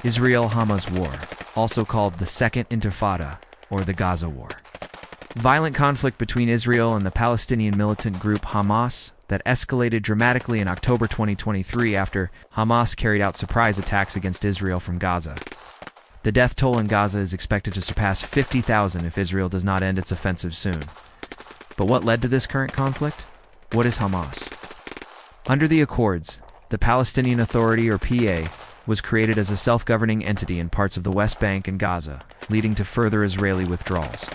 Israel-Hamas War, also called the Second Intifada or the Gaza War. Violent conflict between Israel and the Palestinian militant group Hamas that escalated dramatically in October 2023 after Hamas carried out surprise attacks against Israel from Gaza. The death toll in Gaza is expected to surpass 50,000 if Israel does not end its offensive soon. But what led to this current conflict? What is Hamas? Under the Accords, the Palestinian Authority, or PA, was created as a self-governing entity in parts of the West Bank and Gaza, leading to further Israeli withdrawals.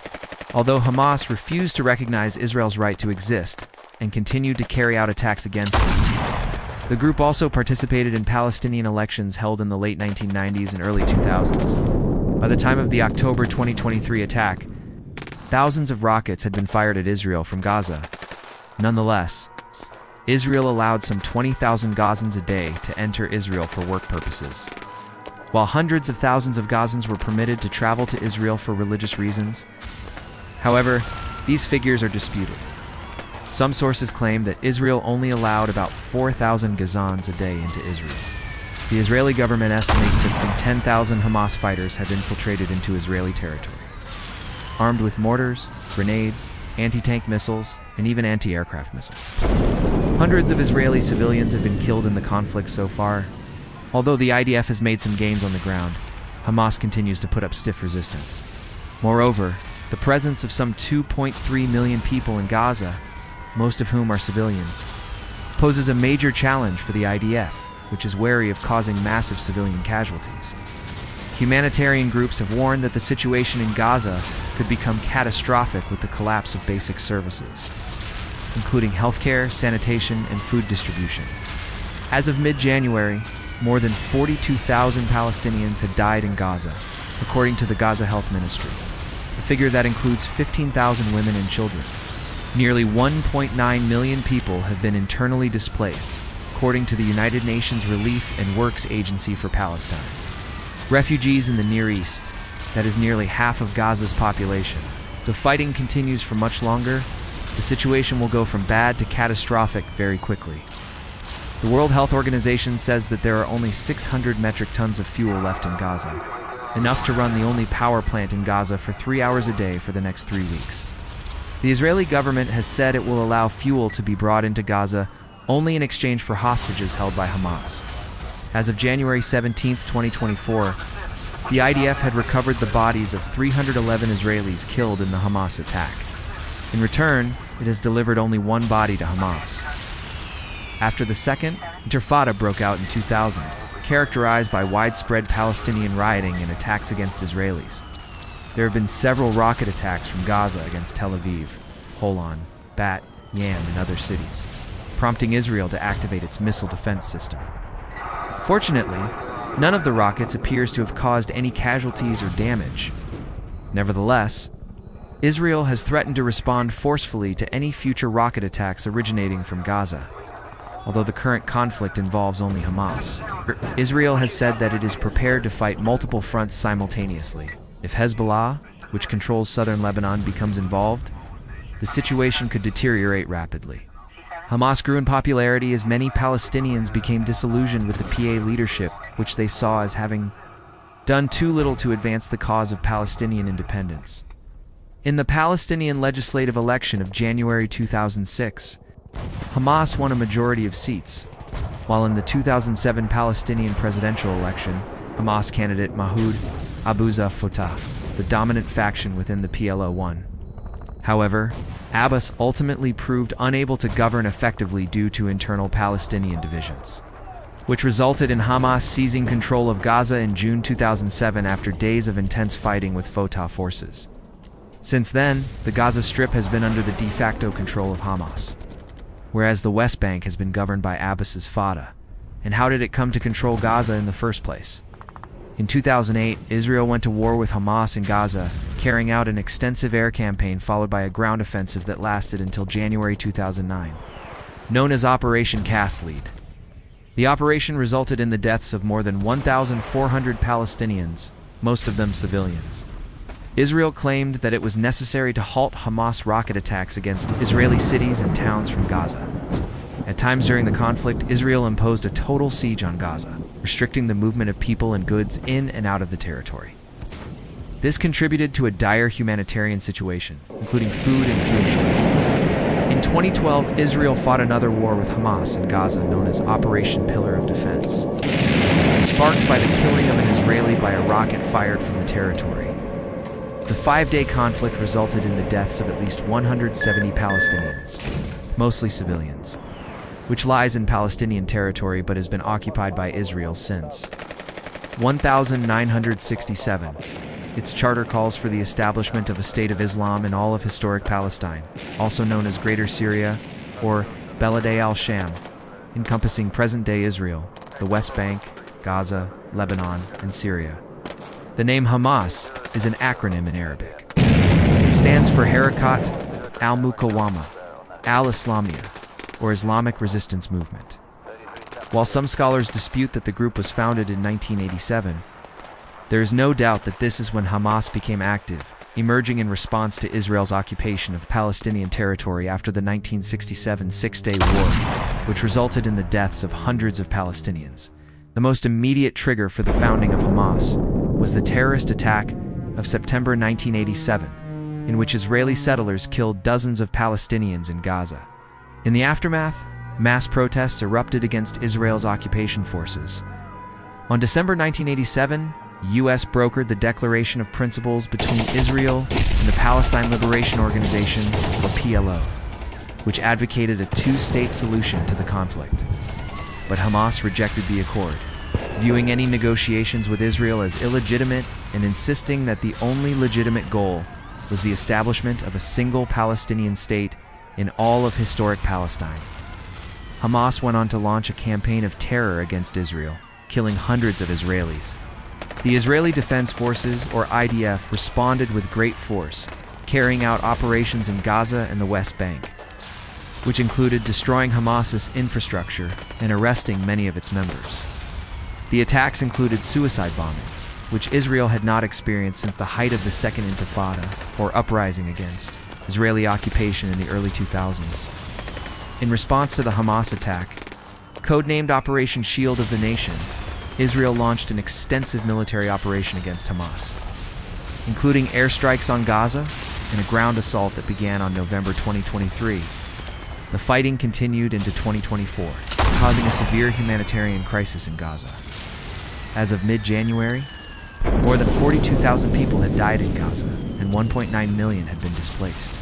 Although Hamas refused to recognize Israel's right to exist and continued to carry out attacks against it, the group also participated in Palestinian elections held in the late 1990s and early 2000s. By the time of the October 2023 attack, thousands of rockets had been fired at Israel from Gaza. Nonetheless, Israel allowed some 20,000 Gazans a day to enter Israel for work purposes. While hundreds of thousands of Gazans were permitted to travel to Israel for religious reasons. However, these figures are disputed. Some sources claim that Israel only allowed about 4,000 Gazans a day into Israel. The Israeli government estimates that some 10,000 Hamas fighters have infiltrated into Israeli territory, armed with mortars, grenades, anti-tank missiles, and even anti-aircraft missiles. Hundreds of Israeli civilians have been killed in the conflict so far. Although the IDF has made some gains on the ground, Hamas continues to put up stiff resistance. Moreover, the presence of some 2.3 million people in Gaza, most of whom are civilians, poses a major challenge for the IDF, which is wary of causing massive civilian casualties. Humanitarian groups have warned that the situation in Gaza could become catastrophic with the collapse of basic services, including healthcare, sanitation, and food distribution. As of mid-January, more than 42,000 Palestinians had died in Gaza, according to the Gaza Health Ministry, a figure that includes 15,000 women and children. Nearly 1.9 million people have been internally displaced, according to the United Nations Relief and Works Agency for Palestine. Refugees in the Near East, that is nearly half of Gaza's population. If the fighting continues for much longer, the situation will go from bad to catastrophic very quickly. The World Health Organization says that there are only 600 metric tons of fuel left in Gaza, enough to run the only power plant in Gaza for 3 hours a day for the next 3 weeks. The Israeli government has said it will allow fuel to be brought into Gaza only in exchange for hostages held by Hamas. As of January 17, 2024, the IDF had recovered the bodies of 311 Israelis killed in the Hamas attack. In return, it has delivered only one body to Hamas. After the Second Intifada broke out in 2000, characterized by widespread Palestinian rioting and attacks against Israelis, there have been several rocket attacks from Gaza against Tel Aviv, Holon, Bat, Yam, and other cities, prompting Israel to activate its missile defense system. Fortunately, none of the rockets appears to have caused any casualties or damage. Nevertheless, Israel has threatened to respond forcefully to any future rocket attacks originating from Gaza, although the current conflict involves only Hamas. Israel has said that it is prepared to fight multiple fronts simultaneously. If Hezbollah, which controls southern Lebanon, becomes involved, the situation could deteriorate rapidly. Hamas grew in popularity as many Palestinians became disillusioned with the PA leadership, which they saw as having done too little to advance the cause of Palestinian independence. In the Palestinian legislative election of January 2006, Hamas won a majority of seats, while in the 2007 Palestinian presidential election, Hamas candidate Mahmoud Abbas Fattah, the dominant faction within the PLO, won. However, Abbas ultimately proved unable to govern effectively due to internal Palestinian divisions, which resulted in Hamas seizing control of Gaza in June 2007 after days of intense fighting with Fatah forces. Since then, the Gaza Strip has been under the de facto control of Hamas, whereas the West Bank has been governed by Abbas's Fatah. And how did it come to control Gaza in the first place? In 2008, Israel went to war with Hamas in Gaza, carrying out an extensive air campaign followed by a ground offensive that lasted until January 2009, known as Operation Cast-Lead. The operation resulted in the deaths of more than 1,400 Palestinians, most of them civilians. Israel claimed that it was necessary to halt Hamas rocket attacks against Israeli cities and towns from Gaza. At times during the conflict, Israel imposed a total siege on Gaza, restricting the movement of people and goods in and out of the territory. This contributed to a dire humanitarian situation, including food and fuel shortages. In 2012, Israel fought another war with Hamas in Gaza known as Operation Pillar of Defense, sparked by the killing of an Israeli by a rocket fired from the territory. The 5-day conflict resulted in the deaths of at least 170 Palestinians, mostly civilians, which lies in Palestinian territory but has been occupied by Israel since 1967. Its charter calls for the establishment of a state of Islam in all of historic Palestine, also known as Greater Syria or Beladei al-Sham, encompassing present-day Israel, the West Bank, Gaza, Lebanon, and Syria. The name Hamas is an acronym in Arabic. It stands for Harakat al-Muqawama, al-Islamiyya, or Islamic Resistance Movement. While some scholars dispute that the group was founded in 1987, there is no doubt that this is when Hamas became active, emerging in response to Israel's occupation of Palestinian territory after the 1967 Six-Day War, which resulted in the deaths of hundreds of Palestinians. The most immediate trigger for the founding of Hamas was the terrorist attack of September 1987, in which Israeli settlers killed dozens of Palestinians in Gaza. In the aftermath, mass protests erupted against Israel's occupation forces. On December 1987, the U.S. brokered the Declaration of Principles between Israel and the Palestine Liberation Organization, or PLO, which advocated a two-state solution to the conflict. But Hamas rejected the accord, viewing any negotiations with Israel as illegitimate and insisting that the only legitimate goal was the establishment of a single Palestinian state in all of historic Palestine. Hamas went on to launch a campaign of terror against Israel, killing hundreds of Israelis. The Israeli Defense Forces, or IDF, responded with great force, carrying out operations in Gaza and the West Bank, which included destroying Hamas's infrastructure and arresting many of its members. The attacks included suicide bombings, which Israel had not experienced since the height of the Second Intifada, or uprising against Israeli occupation in the early 2000s. In response to the Hamas attack, codenamed Operation Shield of the Nation, Israel launched an extensive military operation against Hamas, including airstrikes on Gaza and a ground assault that began on November 2023. The fighting continued into 2024, causing a severe humanitarian crisis in Gaza. As of mid-January, more than 42,000 people had died in Gaza, and 1.9 million had been displaced.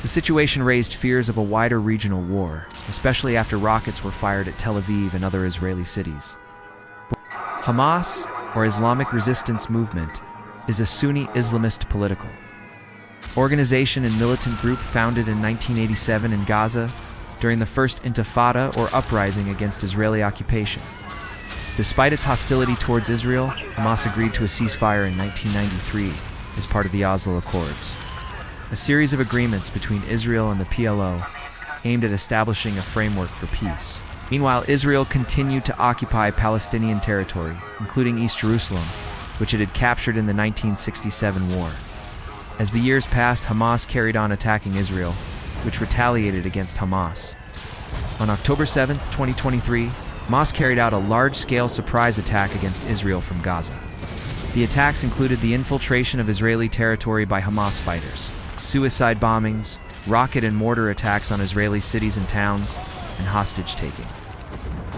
The situation raised fears of a wider regional war, especially after rockets were fired at Tel Aviv and other Israeli cities. Hamas, or Islamic Resistance Movement, is a Sunni Islamist political organization and militant group founded in 1987 in Gaza during the First Intifada, or uprising against Israeli occupation. Despite its hostility towards Israel, Hamas agreed to a ceasefire in 1993 as part of the Oslo Accords, a series of agreements between Israel and the PLO aimed at establishing a framework for peace. Meanwhile, Israel continued to occupy Palestinian territory, including East Jerusalem, which it had captured in the 1967 war. As the years passed, Hamas carried on attacking Israel, which retaliated against Hamas. On October 7, 2023, Hamas carried out a large-scale surprise attack against Israel from Gaza. The attacks included the infiltration of Israeli territory by Hamas fighters, suicide bombings, rocket and mortar attacks on Israeli cities and towns, and hostage-taking.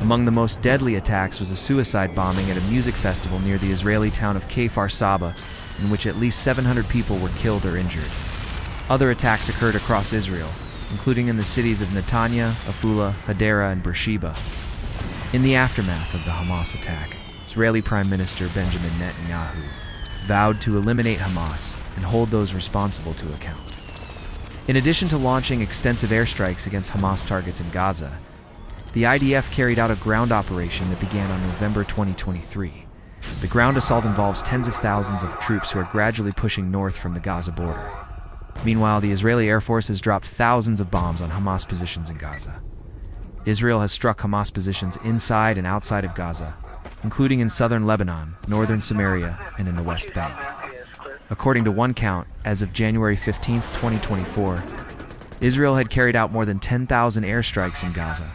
Among the most deadly attacks was a suicide bombing at a music festival near the Israeli town of Kfar Saba, in which at least 700 people were killed or injured. Other attacks occurred across Israel, including in the cities of Netanya, Afula, Hadera, and Beersheba. In the aftermath of the Hamas attack, Israeli Prime Minister Benjamin Netanyahu vowed to eliminate Hamas and hold those responsible to account. In addition to launching extensive airstrikes against Hamas targets in Gaza, the IDF carried out a ground operation that began on November 2023. The ground assault involves tens of thousands of troops who are gradually pushing north from the Gaza border. Meanwhile, the Israeli Air Force has dropped thousands of bombs on Hamas positions in Gaza. Israel has struck Hamas positions inside and outside of Gaza, including in southern Lebanon, northern Samaria, and in the West Bank. According to one count, as of January 15, 2024, Israel had carried out more than 10,000 airstrikes in Gaza,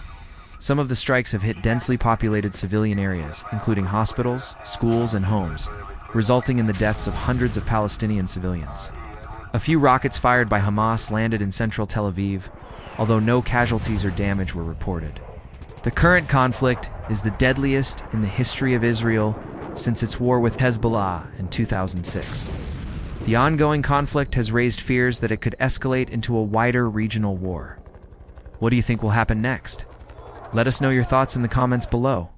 Some of the strikes have hit densely populated civilian areas, including hospitals, schools, and homes, resulting in the deaths of hundreds of Palestinian civilians. A few rockets fired by Hamas landed in central Tel Aviv, although no casualties or damage were reported. The current conflict is the deadliest in the history of Israel since its war with Hezbollah in 2006. The ongoing conflict has raised fears that it could escalate into a wider regional war. What do you think will happen next? Let us know your thoughts in the comments below.